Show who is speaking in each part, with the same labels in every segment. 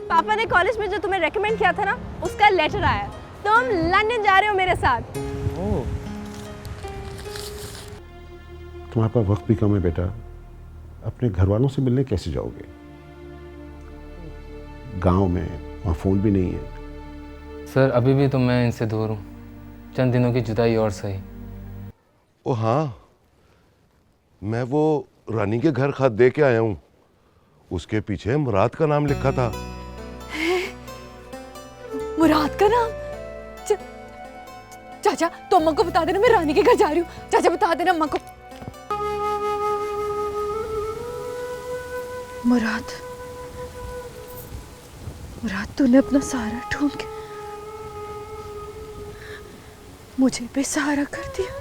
Speaker 1: पापा ने कॉलेज में जो तुम्हें रेकमेंड किया था ना, उसका लेटर आया। तुम लंदन जा रहे हो मेरे साथ।
Speaker 2: तुम्हारे पास वक्त भी कम है बेटा, अपने घर वालों से मिलने कैसे जाओगे? गांव में वहाँ फ़ोन भी नहीं है।
Speaker 3: सर अभी भी तो मैं इनसे दूर हूँ, चंद दिनों की जुदाई और सही।
Speaker 4: ओ हाँ, मैं वो रानी के घर खत दे के आया हूँ। उसके पीछे मुराद का नाम लिखा था।
Speaker 1: मुराद का नाम? चाचा तो अम्मा को बता देना मैं रानी के घर जा रही हूँ। चाचा बता देना अम्मा को। मुराद, मुराद तूने अपना सहारा ढूंढ के मुझे बेसहारा कर दिया।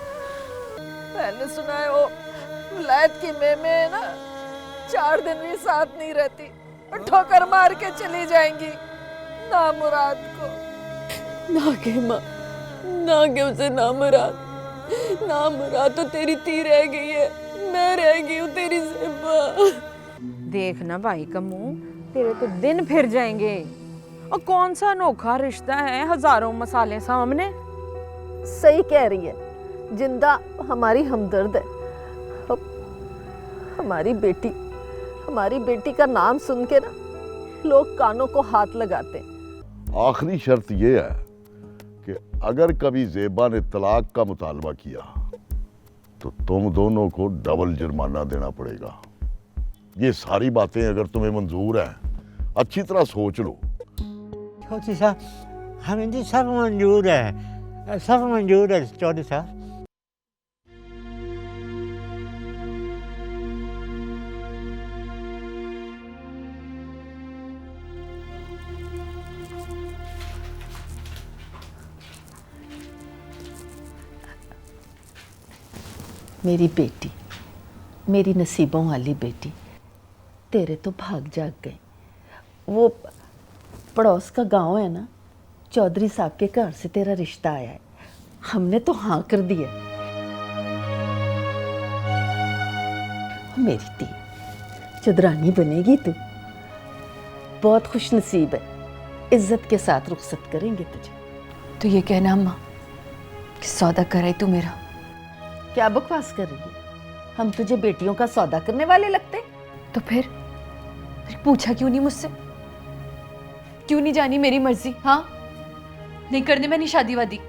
Speaker 5: मैंने सुना है वो विलायत की में ना 4 दिन भी साथ नहीं रहती और ठोकर मार के चली जाएंगी। ना मुराद को
Speaker 1: ना के माँ, ना के उसे ना मुराद तो तेरी थी रह गई है, मैं रह गई हूँ तेरी ज़ेबा।
Speaker 5: देख ना भाई कमू, तेरे तो दिन फिर जाएंगे। और कौन सा अनोखा रिश्ता है, हजारों मसाले सामने।
Speaker 6: सही कह रही है, जिंदा हमारी हमदर्द है। हमारी बेटी का नाम सुन के ना लोग कानों को हाथ लगाते हैं।
Speaker 4: आखिरी शर्त ये है कि अगर कभी ज़ेबा ने तलाक का मुतालबा किया तो तुम दोनों को डबल जुर्माना देना पड़ेगा। ये सारी बातें अगर तुम्हें मंजूर हैं, अच्छी तरह सोच लो।
Speaker 7: चौधरी साहब, हमें जी सब मंजूर है, सब मंजूर है चौधरी साहब।
Speaker 6: मेरी बेटी, मेरी नसीबों वाली बेटी, तेरे तो भाग जाग गए। वो पड़ोस का गांव है ना, चौधरी साहब के घर से तेरा रिश्ता आया है। हमने तो हाँ कर दिया। मेरी दी, चौधरानी बनेगी तू। बहुत खुश नसीब है, इज्जत के साथ रुखसत करेंगे तुझे।
Speaker 1: तो ये कहना अम्मा कि सौदा करे तू मेरा।
Speaker 6: क्या बकवास कर रही है? हम तुझे बेटियों का सौदा करने वाले लगते?
Speaker 1: तो फिर पूछा क्यों नहीं मुझसे? क्यों नहीं जानी मेरी मर्जी? हाँ, नहीं करने मैंने शादी वादी।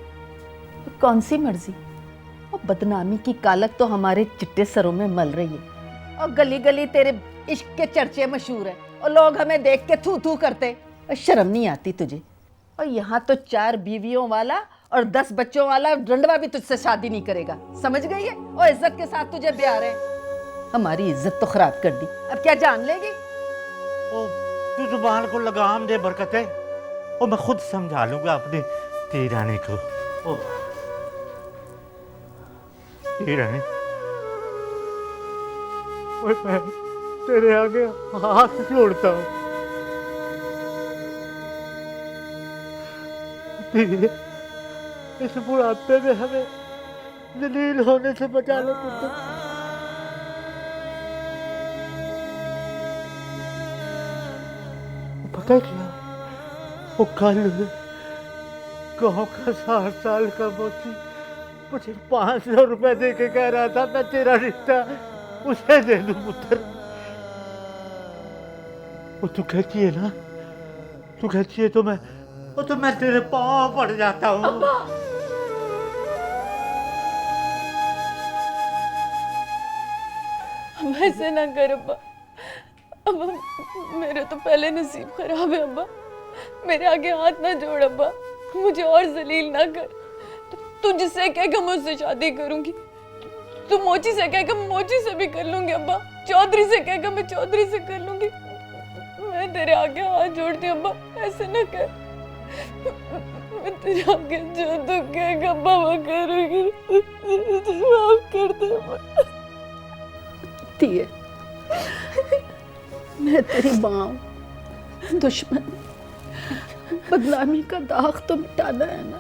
Speaker 6: कौन सी मर्जी? और बदनामी की कालक तो हमारे चिट्टे सरों में मल रही है। और गली गली तेरे इश्क के चर्चे मशहूर है और लोग हमें देख के थू थू करते। और शर्म नहीं आती तुझे? और यहाँ तो 4 बीवियों वाला और 10 बच्चों वाला रंडवा भी तुझसे शादी नहीं करेगा, समझ गई है? और इज्जत के साथ तुझे ब्याह रहे। हमारी इज्जत तो खराब कर दी, अब क्या जान लेगी?
Speaker 7: ओ, तू जुबान को लगाम दे बरकत है, और मैं खुद समझा लूंगा अपनी ती रानी को। ओ ती रानी, मैं तेरे आगे हाथ जोड़ता हूँ। इस बुढ़ापे में हमें जलील होने से बचा लो पुत्र। पता क्या, वो कल गाँव का 60 साल का मोची मुझे 500 रुपए दे के कह रहा था मैं तेरा रिश्ता उसे दे दूं पुत्र। वो तू कहती है ना, तू कहती है तो मैं तेरे पाँव पड़ जाता हूँ।
Speaker 1: ऐसे ना कर अब्बा। अब्बा मेरे तो पहले नसीब खराब है अब्बा, मेरे आगे हाथ ना जोड़ अब्बा, मुझे और जलील ना कर। तू जिससे कहेगा मैं उससे शादी करूंगी, तू मोची से कहेगा मैं मोची से भी कर लूंगी अब्बा, चौधरी से कहेगा मैं चौधरी से कर लूंगी। मैं तेरे आगे हाथ जोड़ती हूँ अब्बा, ऐसे ना कर। मैं तेरे आगे जो तू कहेगा अब्बा मैं करूंगी, माफ कर दे अब्बा।
Speaker 6: दिए, मैं तेरी माँ, दुश्मन, बदनामी का दाग तो मिटाना है ना।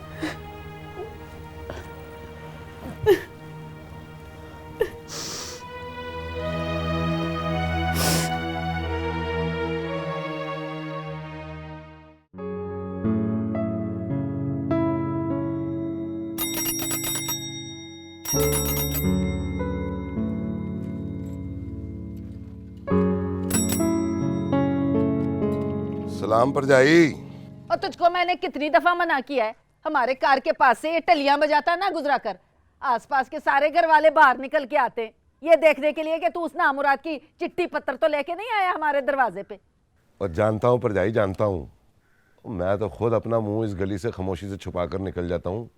Speaker 8: सलाम परजाई।
Speaker 6: और तुझको मैंने कितनी दफा मना किया है, हमारे कार के पास से ये टलियां बजाता ना गुजरा कर। आसपास के सारे घर वाले बाहर निकल के आते हैं ये देखने के लिए कि तू उस नामुराद की चिट्ठी पत्र तो लेके नहीं आया हमारे दरवाजे पे।
Speaker 8: और जानता हूँ परजाई, जानता हूँ। मैं तो खुद अपना मुंह इस गली से खामोशी से छुपा कर निकल जाता हूँ।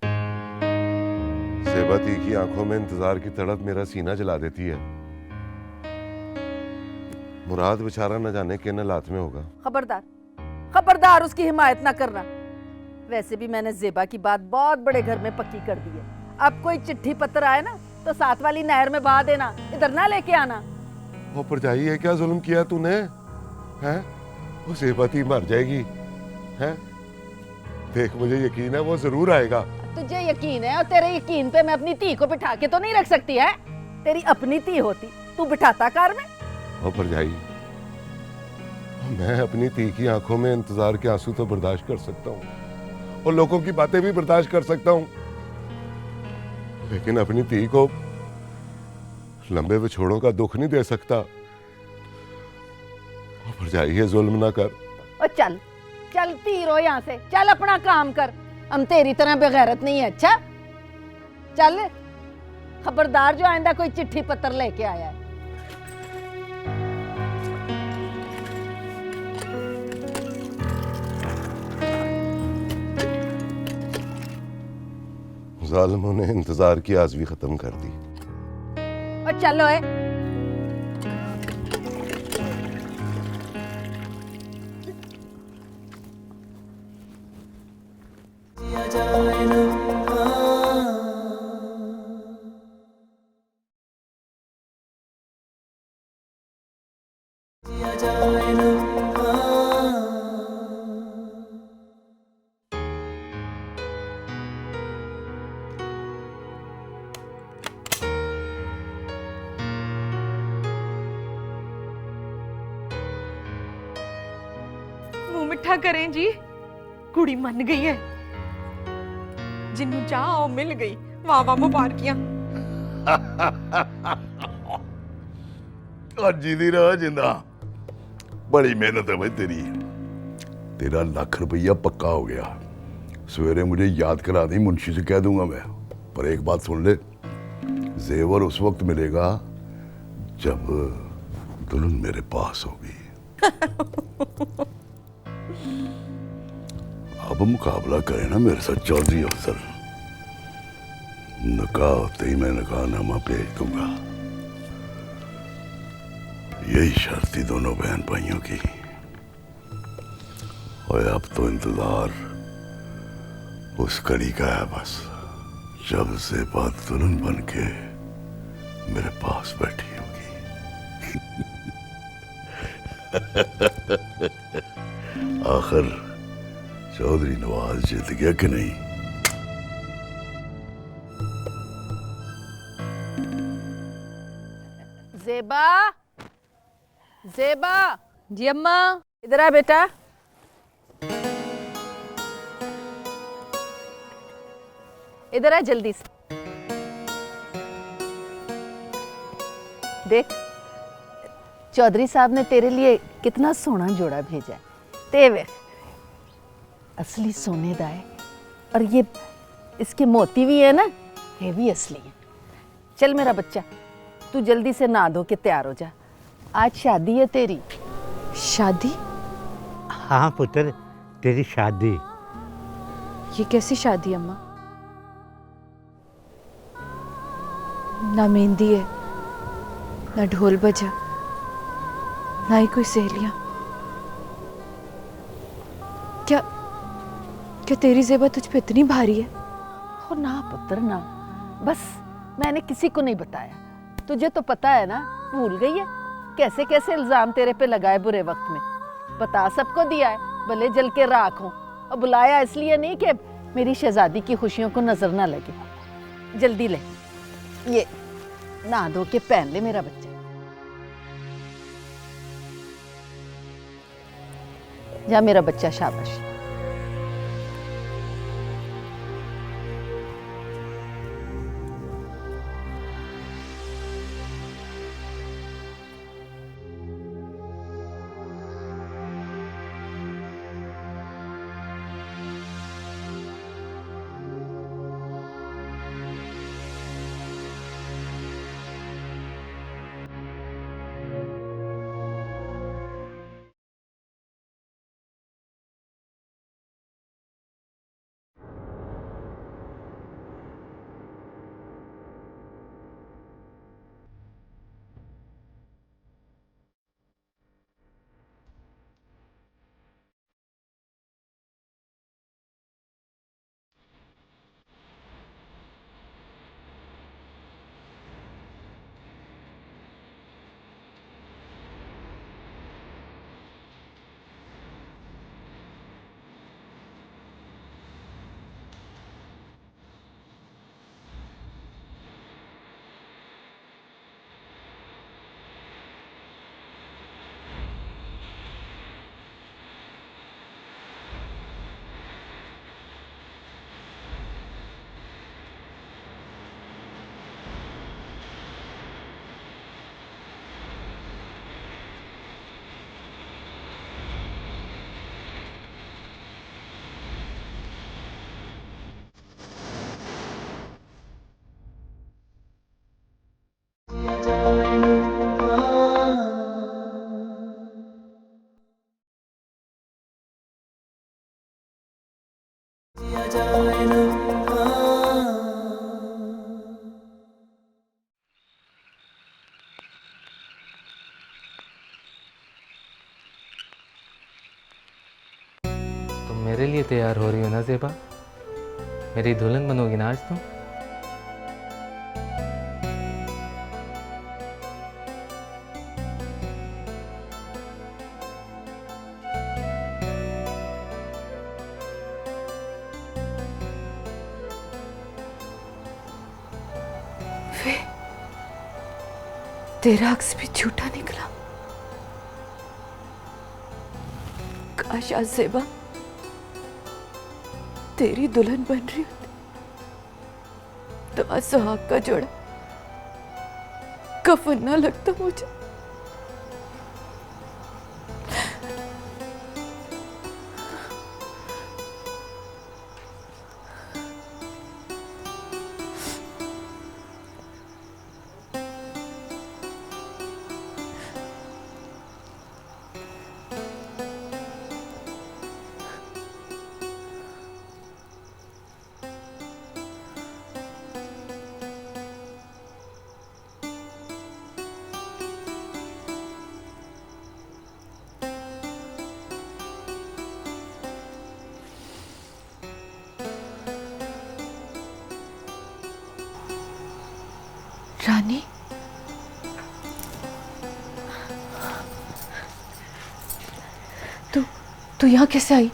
Speaker 8: सेबती की आंखों में इंतजार की तड़प मेरा सीना जला देती है। मुराद बेचारा न जाने किन हालात में होगा।
Speaker 6: खबरदार खबरदार उसकी हिमायत ना करना। वैसे भी मैंने जेबा की बात बहुत बड़े घर में पक्की कर दी है। अब कोई चिट्ठी पत्र आए ना तो साथ वाली नहर में बहा देना, इधर ना लेके आना।
Speaker 8: वो परजाई है क्या जुल्म किया तूने? हैं? वो सेबती मर जाएगी। हैं? देख मुझे यकीन है वो जरूर आएगा।
Speaker 6: तुझे यकीन है और तेरे यकीन पे मैं अपनी धी को बिठा के तो नहीं रख सकती है। तेरी अपनी धी होती तू बिठाता कार में।
Speaker 8: ओ परजाई, मैं अपनी धी की आंखों में इंतजार के आंसू तो बर्दाश्त कर सकता हूँ और लोगों की बातें भी बर्दाश्त कर सकता हूँ, लेकिन अपनी धी को लंबे विछोड़ों का दुख नहीं दे सकता। परजाई ये जुल्म ना कर।
Speaker 6: और चल चल तीरो यहाँ से, चल अपना काम कर। हम तेरी तरह बेगैरत नहीं है। अच्छा चल, खबरदार जो आइंदा कोई चिट्ठी पत्र लेके आया है।
Speaker 8: जालिमों ने इंतजार की आज़ भी खत्म कर दी।
Speaker 6: और चलो है
Speaker 1: मुंह मिठा करें जी, कुड़ी मन गई है। जिन्नू चाह मिल गई, वाह वाह मुबारकियां।
Speaker 4: जीदी रह जिंदा। बड़ी मेहनत है भाई तेरी। तेरा लाख रुपया पक्का हो गया। सवेरे मुझे याद करा दी, मुंशी से कह दूंगा मैं। पर एक बात सुन ले, जेवर उस वक्त मिलेगा जब दुल्हन मेरे पास होगी। अब मुकाबला करे ना मेरे साथ चौधरी अफसर, निकाह होते ही मैं निकाहनामा भेज दूंगा। यही शर्त थी दोनों बहन भाइयों की। और अब तो इंतजार उस कड़ी का है बस, जब से बात दुल्हन बन के मेरे पास बैठी होगी। आखिर चौधरी नवाज जीत गया कि नहीं?
Speaker 6: जेबा, जेबा,
Speaker 1: जी अम्मा।
Speaker 6: इधर आ बेटा। इधर आ जल्दी से। देख चौधरी साहब ने तेरे लिए कितना सोना जोड़ा भेजा है। ते वे असली सोने दा है, और ये इसके मोती भी है ना, ये भी असली है। चल मेरा बच्चा, तू जल्दी से नहा धो के तैयार हो जा, आज शादी है तेरी।
Speaker 1: शादी?
Speaker 7: हाँ पुत्र, तेरी शादी।
Speaker 1: ये कैसी शादी अम्मा? ना मेहंदी है, ना ढोल बजा, ना ही कोई सहेलियां। क्या क्या तेरी जेबा तुझ पे इतनी भारी है?
Speaker 6: हो ना पुत्र ना, बस मैंने किसी को नहीं बताया। तुझे तो पता है ना, भूल गई है कैसे कैसे इल्जाम तेरे पे लगाए बुरे वक्त में। बता सबको दिया है, भले जल के राख हो। और बुलाया इसलिए नहीं कि मेरी शहजादी की खुशियों को नजर ना लगे। जल्दी ले, ये नहा धो के पहन ले मेरा बच्चा। जा मेरा बच्चा, शाबाश।
Speaker 3: तुम मेरे लिए तैयार हो रही हो ना ज़ेबा? मेरी दुल्हन बनोगी ना आज तुम?
Speaker 1: तेरा अक्स भी झूठा निकला। काश आज ज़ेबा तेरी दुल्हन बन रही होती तो आज सुहाग का जोड़ा कफन ना लगता मुझे। रानी, तू यहाँ कैसे आई?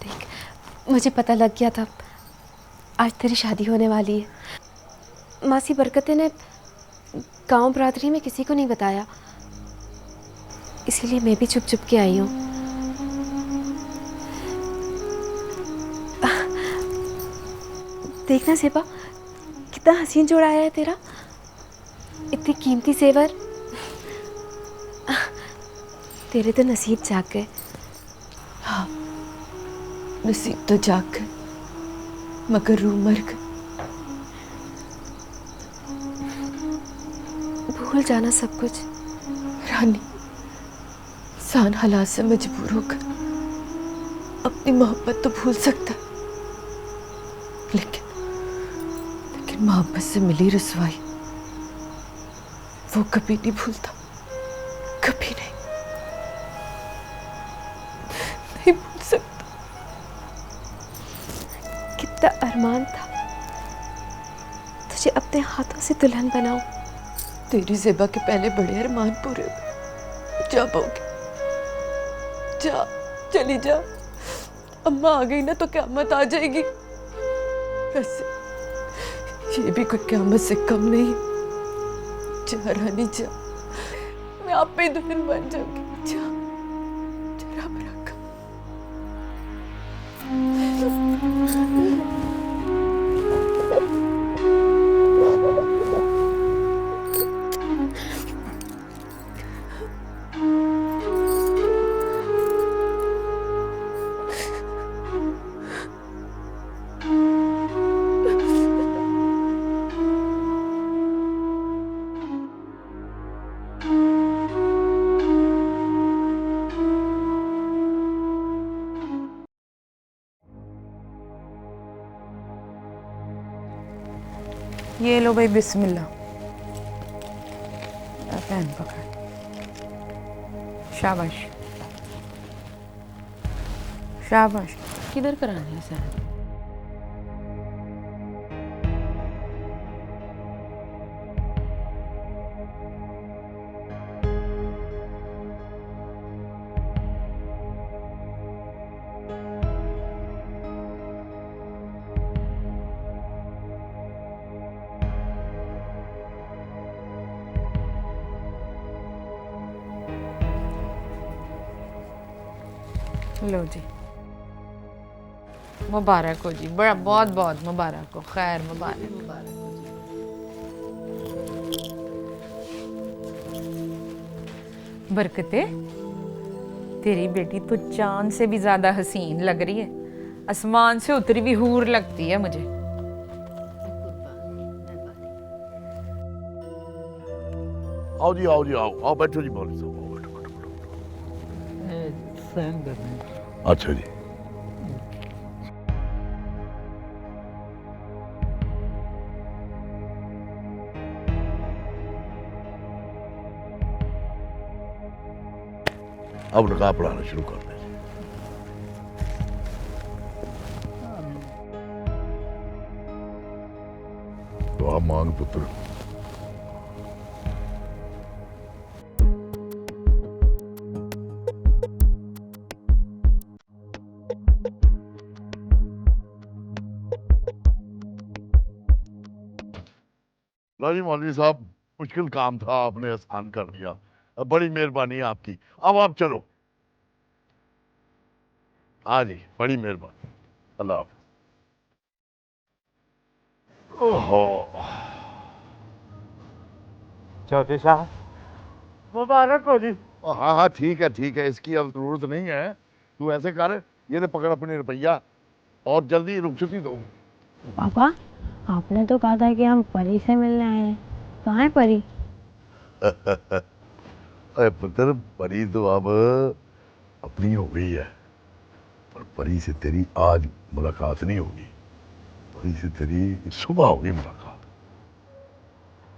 Speaker 9: देख, मुझे पता लग गया था आज तेरी शादी होने वाली है। मासी बरकते ने गांव बरादरी में किसी को नहीं बताया, इसीलिए मैं भी चुप चुप के आई हूँ। देखना सेबा, कितना हसीन जोड़ा आया है तेरा, इतनी कीमती जेवर। तेरे तो नसीब जाग गए।
Speaker 1: हाँ, नसीब तो जाग गए मगर रूह मर गई।
Speaker 9: भूल जाना सब कुछ।
Speaker 1: रानी, इंसान हालात से मजबूर होकर अपनी मोहब्बत तो भूल सकता है, लेकिन मोहब्बत से मिली रसवाई वो कभी नहीं भूलता, कभी नहीं भूल सकता।
Speaker 9: कितना अरमान था तुझे अपने हाथों से दुल्हन बनाऊं।
Speaker 1: तेरी ज़ेबा के पहले बड़े अरमान पूरे हुए। जा पाओगे, जा, चली जा। अम्मा आ गई ना तो क़यामत आ जाएगी। वैसे ये भी कोई क़यामत से कम नहीं। जा रानी जा, मैं आप पे दुल्हन बन जाऊंगी। जा, जरा मेरा
Speaker 10: ये लो भाई, बिस्मिल्लाह। पेन पकड़, शाबाश शाबाश। किधर करानी है सर? लो जी, मुबारक हो जी, बड़ा बहुत बहुत मुबारक हो, खैर मुबारक। बरकते, तेरी बेटी तो चांद से भी ज्यादा हसीन लग रही है, आसमान से उतरी हुई हूर लगती है मुझे।
Speaker 4: आओ जी, आओ जी, आओ आओ, बैठो जी मौलवी साहब, आओ, बैठो बैठो बैठो। अच्छा जी। अब निकाह पढ़ाना शुरू कर दें। दुआ मांग पुत्र। जी मौलवी साहब, मुश्किल काम था, आपने आसान कर दिया। बड़ी मेहरबानी आपकी। अब आप चलो। हाँ जी, बड़ी मेहरबानी। अल्लाह हाफ़िज़। ओहो,
Speaker 7: चौधरी साहब मुबारक हो जी।
Speaker 4: हाँ हाँ ठीक है, इसकी अब जरूरत नहीं है। तू ऐसे कर, ये ले पकड़ अपने रुपया और जल्दी रुखसती दो।
Speaker 11: पापा, आपने तो कहा था कि हम परी से मिलने आए हैं। कहाँ है परी?
Speaker 4: अरे पुत्र, परी तो अब अपनी हो गई है, पर परी से तेरी आज मुलाकात नहीं होगी। परी से तेरी सुबह होगी मुलाकात,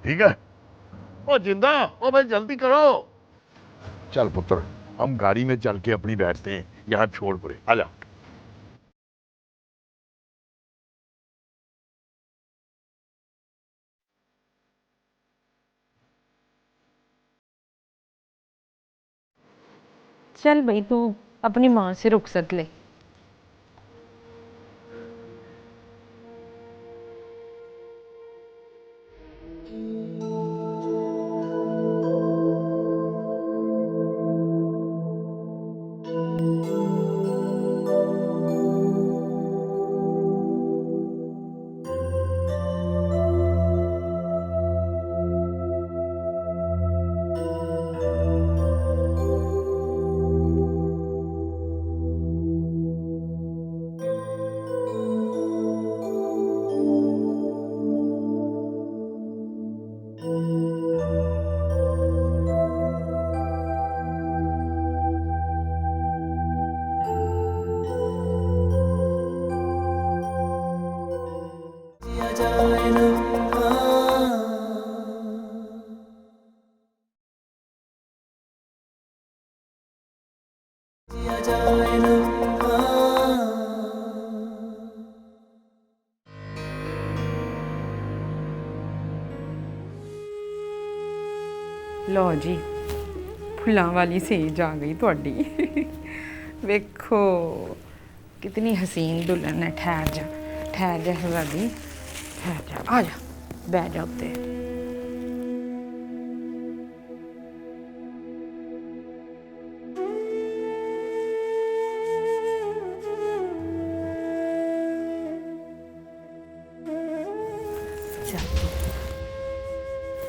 Speaker 4: ठीक है? ओ जिंदा, ओ भाई जल्दी करो। चल पुत्र, हम गाड़ी में चल के अपनी बैठते हैं, यहाँ छोड़ पड़े। आजा।
Speaker 10: चल भाई, तू अपनी माँ से रुखसत ले। लो जी, फुल्लां वाली सेज आ गई थोड़ी। वेखो कितनी हसीन दुल्हन है। ठहर जा शहजादी, ठहर जा। आ जा, बैठ जा उत्ते।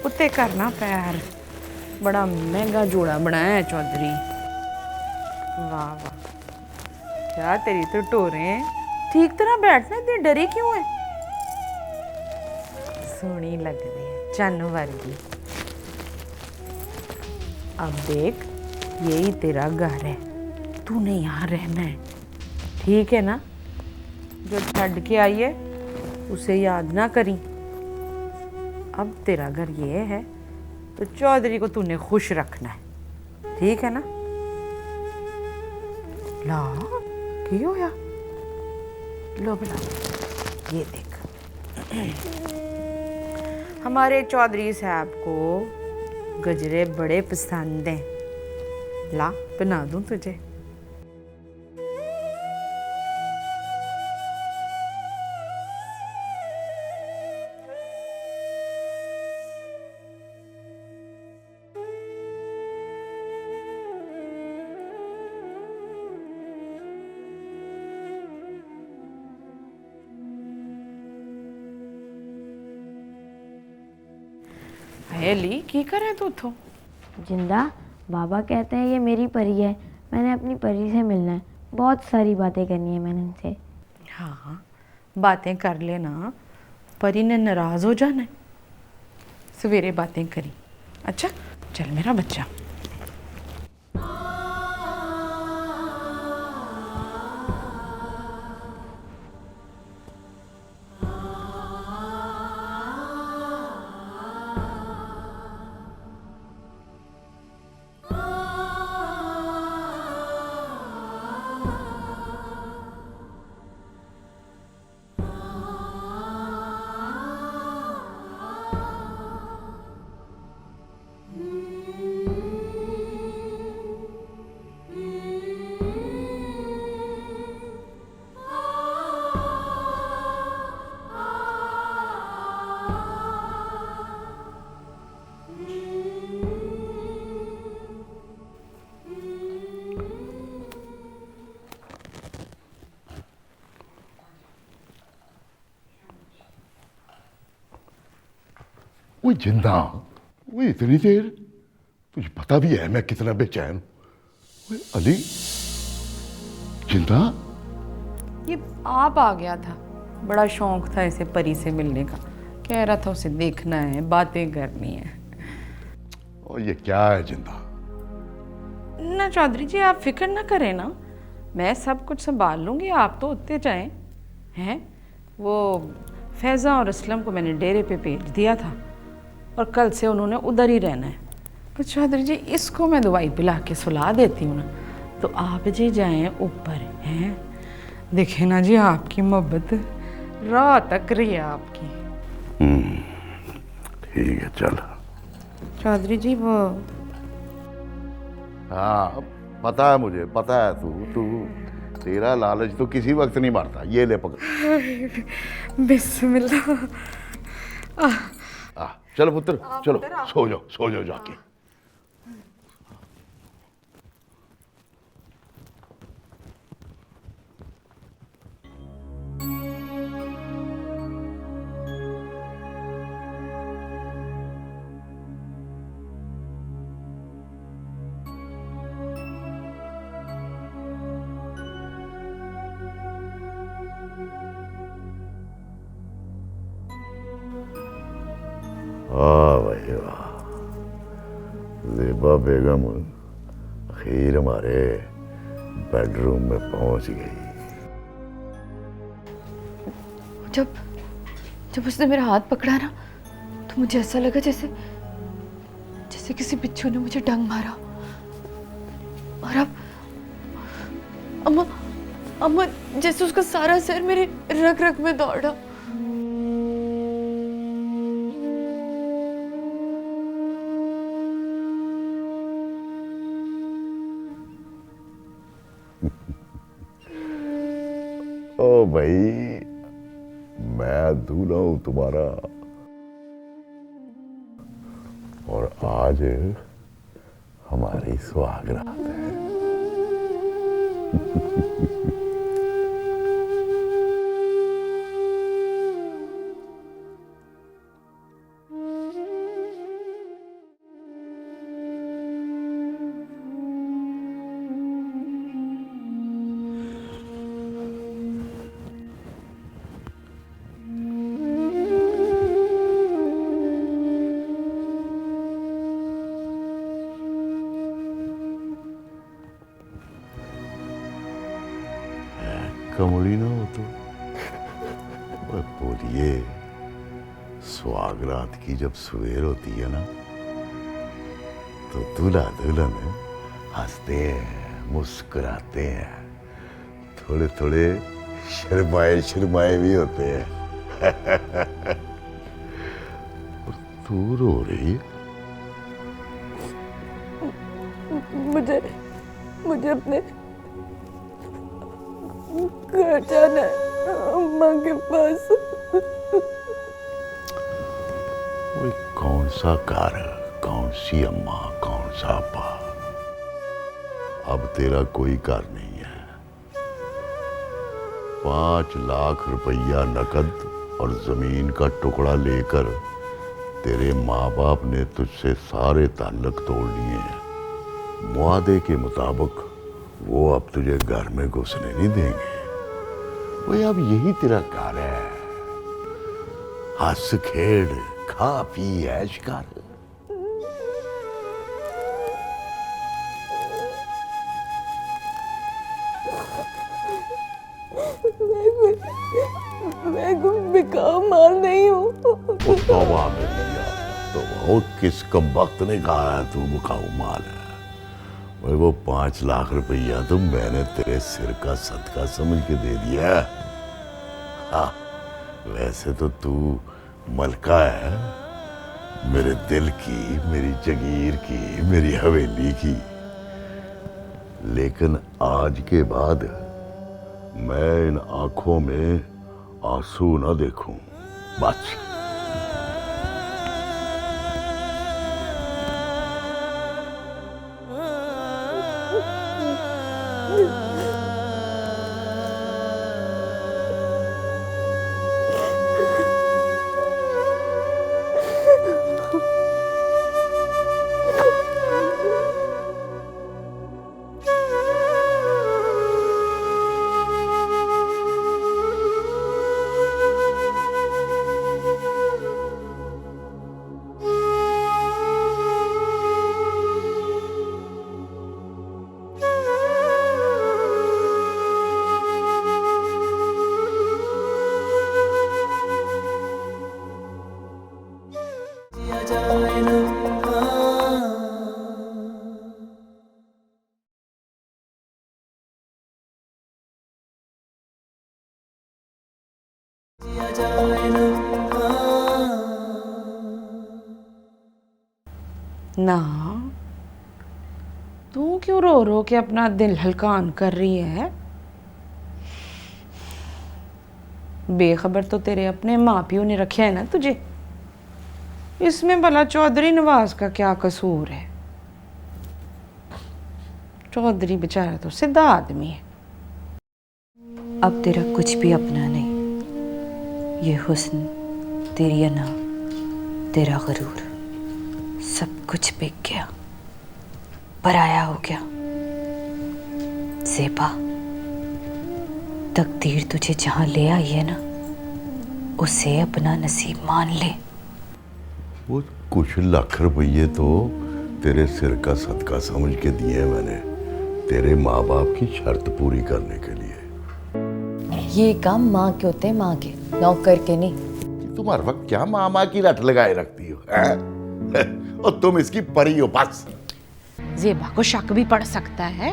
Speaker 10: उत्ते करना पैर। बड़ा महंगा जोड़ा बनाया है चौधरी। वाह वाह, क्या तेरी तो टोरें। ठीक तरह बैठना, इतनी डरी क्यों है? सोहनी लग रही है, चन्न वर्गी। अब देख, यही तेरा घर है, तूने यहाँ रहना है, ठीक है ना? जो छड़ के आई है उसे याद ना करी। अब तेरा घर ये है तो चौधरी को तूने खुश रखना है, ठीक है ना? ला, की होया? लो बना, ये देख। हमारे चौधरी साहब को गजरे बड़े पसंद हैं। ला, बना दूं तुझे। ली की करे तू उठो?
Speaker 11: जिंदा, बाबा कहते हैं ये मेरी परी है, मैंने अपनी परी से मिलना है। बहुत सारी बातें करनी है मैंने उनसे।
Speaker 10: हाँ, बातें कर लेना, परी ने नाराज हो जाना है। सवेरे बातें करी। अच्छा चल मेरा बच्चा।
Speaker 4: वो जिंदा, वो इतनी देर, तुझे पता भी है मैं कितना बेचैन हूं। वो अली जिंदा?
Speaker 10: ये आप आ गया था, बड़ा शौक था इसे परी से मिलने का, कह रहा था उसे देखना है, बातें करनी है।
Speaker 4: और ये क्या है जिंदा?
Speaker 10: ना चौधरी जी आप फिक्र ना करें ना, मैं सब कुछ संभाल लूँगी, आप तो उतने जाएं हैं। वो फैज़ा और असलम को मैंने डेरे पे भेज दिया था और कल से उन्होंने उधर ही रहना है। तो चौधरी जी इसको मैं दवाई पिला के सुला देती हूँ ना, तो आप जी जाएं ऊपर हैं। देखे ना जी आपकी मोहब्बत राह तक रही है आपकी।
Speaker 4: ठीक है चल।
Speaker 10: चौधरी जी वो
Speaker 4: हाँ पता है मुझे, पता है तू तेरा लालच तो किसी वक्त नहीं मरता। ये ले पकड़।
Speaker 10: बिस्मिल्लाह।
Speaker 4: चलो पुत्र चलो, सो जाओ जाके। वाह भाई वाह, ज़ेबा बेगम आखिर हमारे बेडरूम में पहुंच गई।
Speaker 1: जब उसने मेरा हाथ पकड़ा ना, तो मुझे ऐसा लगा जैसे किसी बिच्छू ने मुझे डंग मारा। और अब अम्मा जैसे उसका सारा सिर मेरे रग रग में दौड़ा।
Speaker 4: ओ भाई, मैं दूल्हा हूं तुम्हारा, और आज हमारी सुहागरात है। कमड़ी ना हो तो बोलिए, सुहागरात की जब सवेर होती है ना, तो दूल्हा दुल्हन हंसते हैं, मुस्कुराते हैं, थोड़े थोड़े शर्माए भी होते हैं। और तू रो रही है?
Speaker 1: मुझे अपने घर जाना है, अम्मा के पास।
Speaker 4: वो कौन सा घर, कौन सी अम्मा, कौन सा अब्बा? अब तेरा कोई घर नहीं है। 5 लाख रुपया नकद और जमीन का टुकड़ा लेकर तेरे माँ बाप ने तुझसे सारे ताल्लुक तोड़ लिए हैं। मुआदे के मुताबिक वो अब तुझे घर में घुसने नहीं देंगे। वो अब यही तेरा घर है। हंस खेड़, खा पी ऐश कर।
Speaker 1: मैं कोई बिकाऊ माल नहीं हूँ।
Speaker 4: तौबा मेरी यार, तो वो किस कमबख्त ने कहा है तू बिकाऊ माल है? वो 5 लाख रुपया तो मैंने तेरे सिर का सदका समझ के दे दिया। हाँ, वैसे तो तू मलका है, मेरे दिल की, मेरी जगीर की, मेरी हवेली की। लेकिन आज के बाद मैं इन आंखों में आंसू ना देखूं, बस।
Speaker 10: ना तू क्यों रो रो के अपना दिल हल्कान कर रही है? बेखबर तो तेरे अपने माँ प्यो ने रखे है ना तुझे। इसमें भला चौधरी नवाज का क्या कसूर है? चौधरी बेचारा तो सीधा आदमी है।
Speaker 12: अब तेरा कुछ भी अपना नहीं। ये हुस्न, तेरी अना, तेरा गरूर, सब कुछ बिक गया, पराया हो गया। ज़ेबा, तकदीर तुझे जहां ले आई है ना, उसे अपना नसीब मान ले।
Speaker 4: वो कुछ लाख रुपये तो तेरे सिर का सदका समझ के दिए मैंने, तेरे माँ बाप की शर्त पूरी करने के लिए।
Speaker 12: ये काम माँ के होते हैं, माँ के, नौकर के नहीं।
Speaker 4: तुम हर वक्त क्या मामा की रट लगाए रखती हो हैं? और तुम इसकी परी हो बस।
Speaker 10: ज़ेबा को शक भी पड़ सकता है,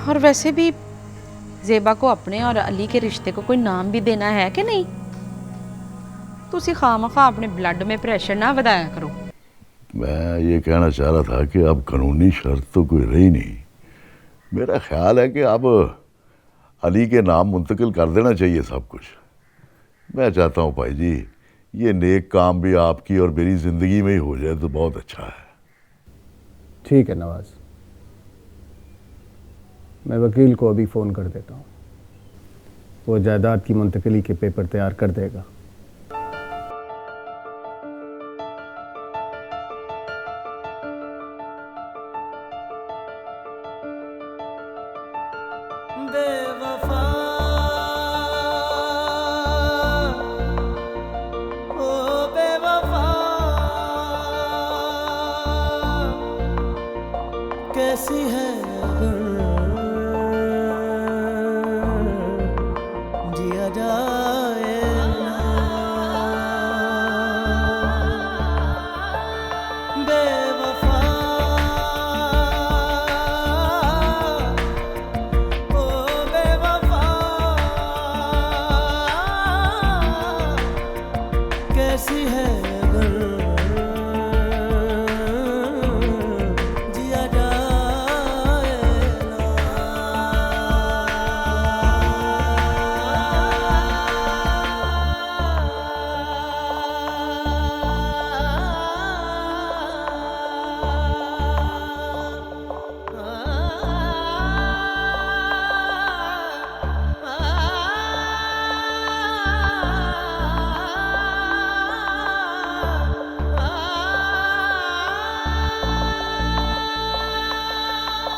Speaker 10: और वैसे भी ज़ेबा को अपने और अली के रिश्ते को कोई नाम भी देना है कि नहीं? तुसी खामखा अपने ब्लड में प्रेशर ना बढ़ाया करो।
Speaker 4: मैं ये कहना चाह रहा था कि अब कानूनी शर्त तो कोई रही नहीं। मेरा ख्याल है कि अब अली के नाम मुंतकिल कर देना चाहिए सब कुछ। मैं चाहता हूँ भाई जी, ये नेक काम भी आपकी और मेरी ज़िंदगी में ही हो जाए तो बहुत अच्छा है।
Speaker 13: ठीक है नवाज, मैं वकील को अभी फ़ोन कर देता हूँ, वो जायदाद की मुंतकिली के पेपर तैयार कर देगा।
Speaker 14: कैसी है